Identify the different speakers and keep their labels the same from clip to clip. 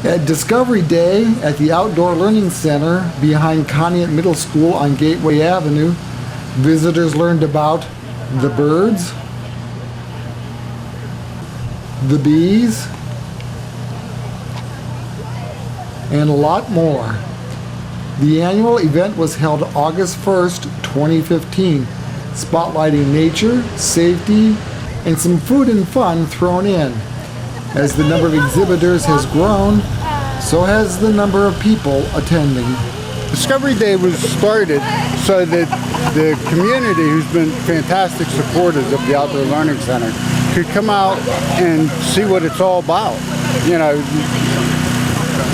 Speaker 1: At Discovery Day at the Outdoor Learning Center behind Conneaut Middle School on Gateway Avenue, visitors learned about the birds, the bees, and a lot more. The annual event was held August 1st, 2015, spotlighting nature, safety, and some food and fun thrown in. As the number of exhibitors has grown, so has the number of people attending.
Speaker 2: Discovery Day was started so that the community, who's been fantastic supporters of the Outdoor Learning Center, could come out and see what it's all about. You know,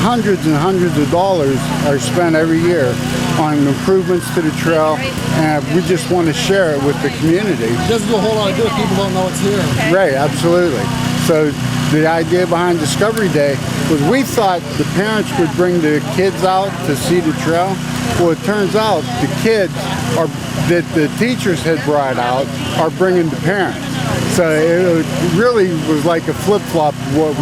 Speaker 2: hundreds and hundreds of dollars are spent every year on improvements to the trail, and we just want to share it with the community.
Speaker 1: It doesn't do a whole lot of good if people don't know it's here.
Speaker 2: Right, absolutely. So the idea behind Discovery Day was we thought the parents would bring the kids out to see the trail. Well, it turns out the kids that the teachers had brought out are bringing the parents. So it really was like a flip-flop of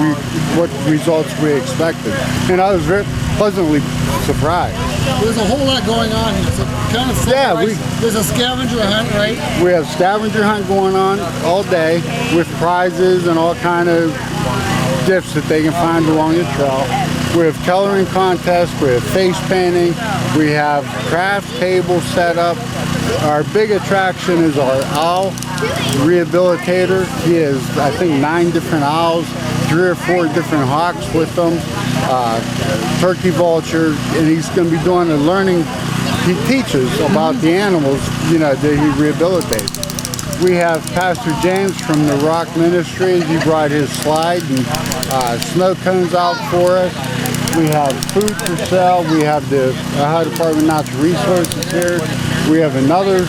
Speaker 2: what results we expected. And I was very pleasantly surprised.
Speaker 1: There's a whole lot going on here. So kind of there's a scavenger hunt, right?
Speaker 2: We have scavenger hunt going on all day with prizes and all kind of gifts that they can find along the trail. We have coloring contests, we have face painting, we have craft tables set up. Our big attraction is our owl rehabilitator. He has, I think, 9 different owls, 3 or 4 different hawks with them, turkey vulture, and he's going to be doing a learning. He teaches about the animals, you know, that he rehabilitates. We have Pastor James from the Rock Ministry. He brought his slide and snow cones out for us. We have food for sale. We have the Ohio Department of Natural Resources here. We have another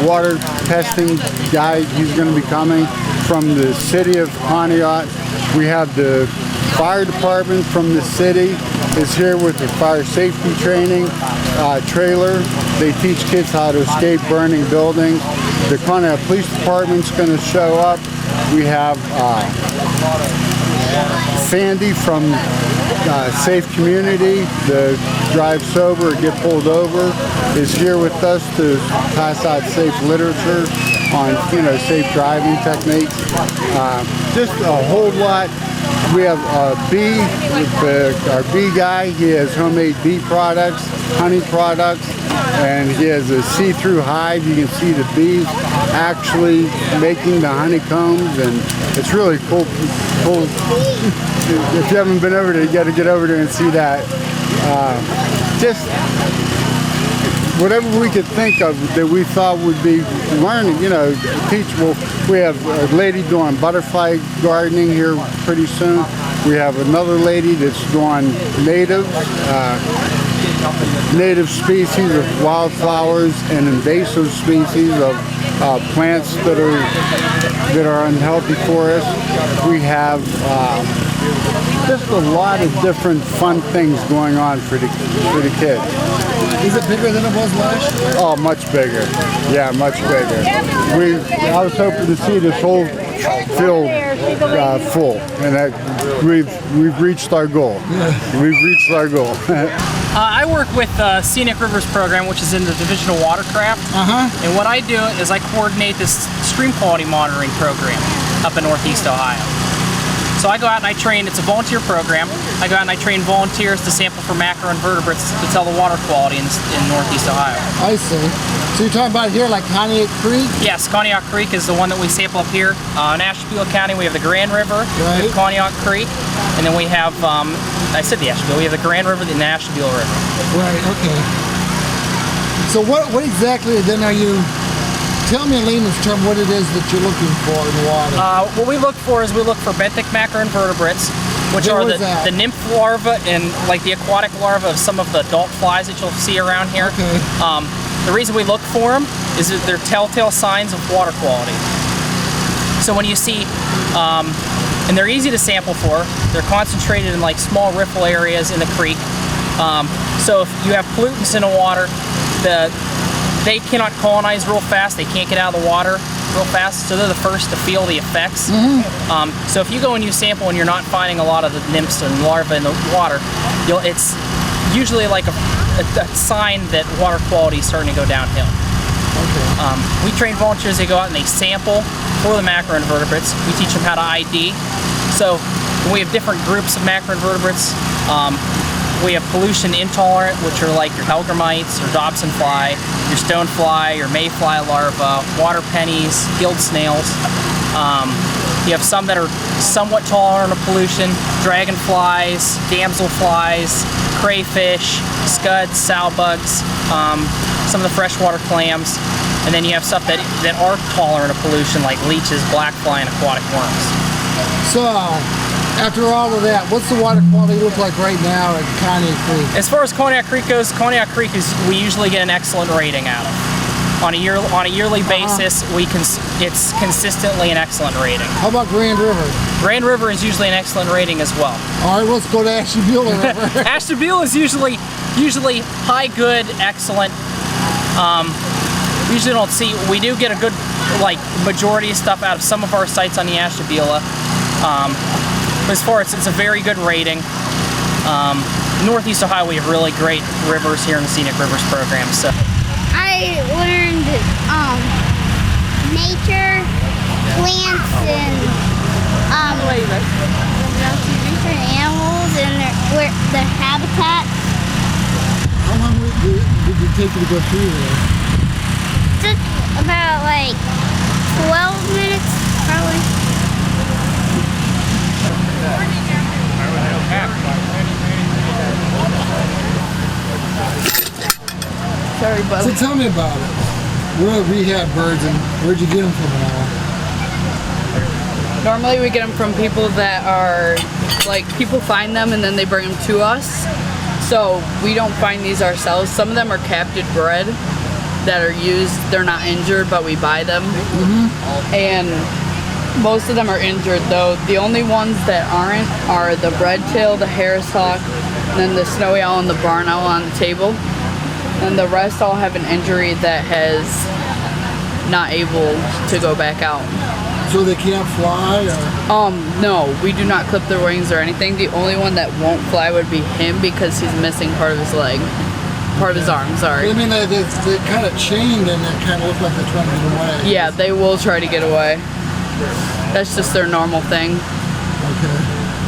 Speaker 2: water testing guy. He's going to be coming from the city of Conneaut. We have the fire department from the city is here with the fire safety training trailer. They teach kids how to escape burning buildings. The Conneaut Police Department's going to show up. We have Sandy from Safe Community, the Drive Sober or Get Pulled Over, is here with us to pass out safe literature on, you know, safe driving techniques. Just a whole lot. We have a bee, our bee guy. He has homemade bee products, honey products, and he has a see-through hive. You can see the bees actually making the honeycombs, and it's really cool. If you haven't been over there, you got to get over there and see that. Just whatever we could think of that we thought would be learning, you know, teachable. We have a lady doing butterfly gardening here pretty soon. We have another lady that's doing native species of wildflowers and invasive species of plants that are unhealthy for us. We have just a lot of different fun things going on for the kids.
Speaker 1: Is it bigger than it was last year?
Speaker 2: Oh, much bigger. Yeah, much bigger. I was hoping to see this whole field full, and we've reached our goal. We've reached our goal.
Speaker 3: I work with Scenic Rivers program, which is in the Division of Watercraft. And what I do is I coordinate this stream quality monitoring program up in Northeast Ohio. So I go out and I train, it's a volunteer program, I go out and I train volunteers to sample for macroinvertebrates to tell the water quality in Northeast Ohio.
Speaker 1: I see. So you're talking about here like Conneaut Creek?
Speaker 3: Yes, Conneaut Creek is the one that we sample up here. In Ashtabula County we have the Grand River, we have Conneaut Creek, and then we have, I said the Ashtabula, we have the Grand River and the Ashtabula River.
Speaker 1: Right, okay. So what exactly then are you, tell me in layman's term what it is that you're looking for in the water.
Speaker 3: What we look for is we look for benthic macroinvertebrates, which are the nymph larvae and like the aquatic larvae of some of the adult flies that you'll see around here.
Speaker 1: Okay.
Speaker 3: The reason we look for them is that they're telltale signs of water quality. So when you see, and they're easy to sample for, they're concentrated in like small riffle areas in the creek. So if you have pollutants in the water, they cannot colonize real fast, they can't get out of the water. real fast, so they're the first to feel the effects. So if you go and you sample and you're not finding a lot of the nymphs and larvae in the water, it's usually like a sign that water quality is starting to go downhill. We train volunteers, they go out and they sample for the macroinvertebrates. We teach them how to ID. So we have different groups of macroinvertebrates. We have pollution intolerant, which are like your hellgrammites, your Dobson fly, your stonefly, your mayfly larvae, water pennies, gill snails. You have some that are somewhat tolerant of pollution, dragonflies, damselflies, crayfish, scuds, sowbugs, some of the freshwater clams, and then you have stuff that are tolerant of pollution like leeches, blackfly, and aquatic worms.
Speaker 1: So, after all of that, what's the water quality look like right now at Conneaut Creek?
Speaker 3: As far as Conneaut Creek goes, Conneaut Creek we usually get an excellent rating out of. On a yearly basis, it's consistently an excellent rating.
Speaker 1: How about Grand River?
Speaker 3: Grand River is usually an excellent rating as well.
Speaker 1: All right, let's go to Ashtabula River.
Speaker 3: Ashtabula is usually high, good, excellent. Usually don't see. We do get a good majority of stuff out of some of our sites on the Ashtabula. As far as it's a very good rating. Northeast Ohio, we have really great rivers here in the Scenic Rivers program. So
Speaker 4: I learned nature, plants, and different animals and their habitat.
Speaker 1: How long did it take you to go through there?
Speaker 4: Took about 12 minutes, probably.
Speaker 5: Sorry, bud.
Speaker 1: So tell me about it. We're rehab birds, and where'd you get them from now?
Speaker 5: Normally we get them from people that are, people find them and then they bring them to us. So we don't find these ourselves. Some of them are captive bred that are used. They're not injured, but we buy them. And most of them are injured though. The only ones that aren't are the red tail, the Harris hawk, and then the snowy owl and the barn owl on the table. And the rest all have an injury that has not able to go back out.
Speaker 1: So they can't fly? Or?
Speaker 5: No, we do not clip their wings or anything. The only one that won't fly would be him because he's missing part of his leg. Part of his arm, sorry.
Speaker 1: I mean, they're kind of chained and they kind of look like they're trying to get away.
Speaker 5: Yeah, they will try to get away. That's just their normal thing.
Speaker 1: Okay.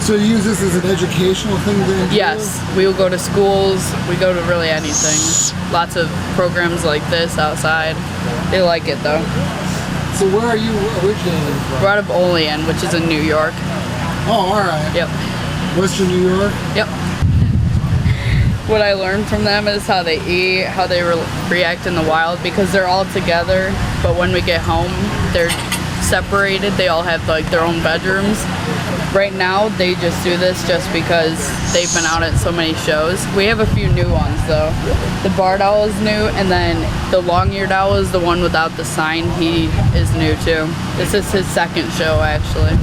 Speaker 1: So you use this as an educational thing then?
Speaker 5: Yes, we will go to schools. We go to really anything. Lots of programs like this outside. They like it though.
Speaker 1: So where are you originating from?
Speaker 5: We're out of Olean, which is in New York.
Speaker 1: Oh, all right.
Speaker 5: Yep.
Speaker 1: Western New York?
Speaker 5: Yep. What I learned from them is how they eat, how they react in the wild, because they're all together, but when we get home, they're separated. They all have their own bedrooms. Right now, they just do this just because they've been out at so many shows. We have a few new ones though. The barred owl is new, and then the long-eared owl is the one without the sign. He is new too. This is his second show actually.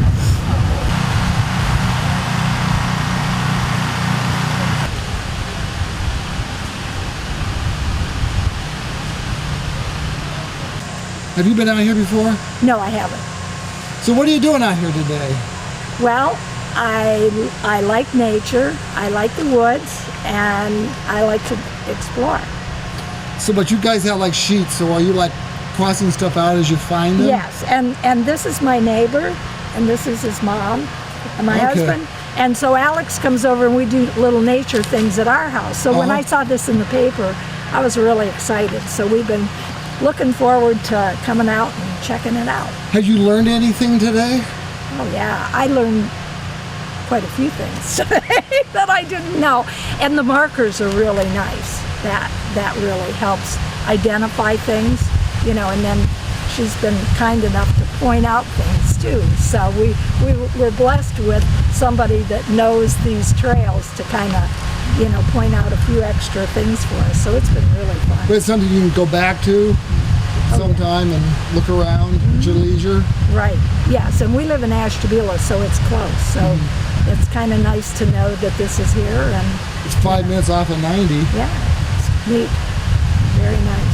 Speaker 1: Have you been out here before?
Speaker 6: No, I haven't.
Speaker 1: So what are you doing out here today?
Speaker 6: Well, I like nature, I like the woods, and I like to explore.
Speaker 1: So, but you guys have sheets, so are you crossing stuff out as you find them?
Speaker 6: Yes, and this is my neighbor, and this is his mom, and my husband. And so Alex comes over and we do little nature things at our house. So when I saw this in the paper, I was really excited. So we've been looking forward to coming out and checking it out.
Speaker 1: Have you learned anything today?
Speaker 6: Oh yeah, I learned quite a few things today that I didn't know. And the markers are really nice. That really helps identify things, and then she's been kind enough to point out things too. So we're blessed with somebody that knows these trails to kind of, point out a few extra things for us. So it's been really fun.
Speaker 1: But it's something you can go back to sometime and look around at your leisure?
Speaker 6: Right, yes, and we live in Ashtabula, so it's close. So it's kind of nice to know that this is here. And
Speaker 1: it's 5 minutes off of 90.
Speaker 6: Yeah, it's neat. Very nice.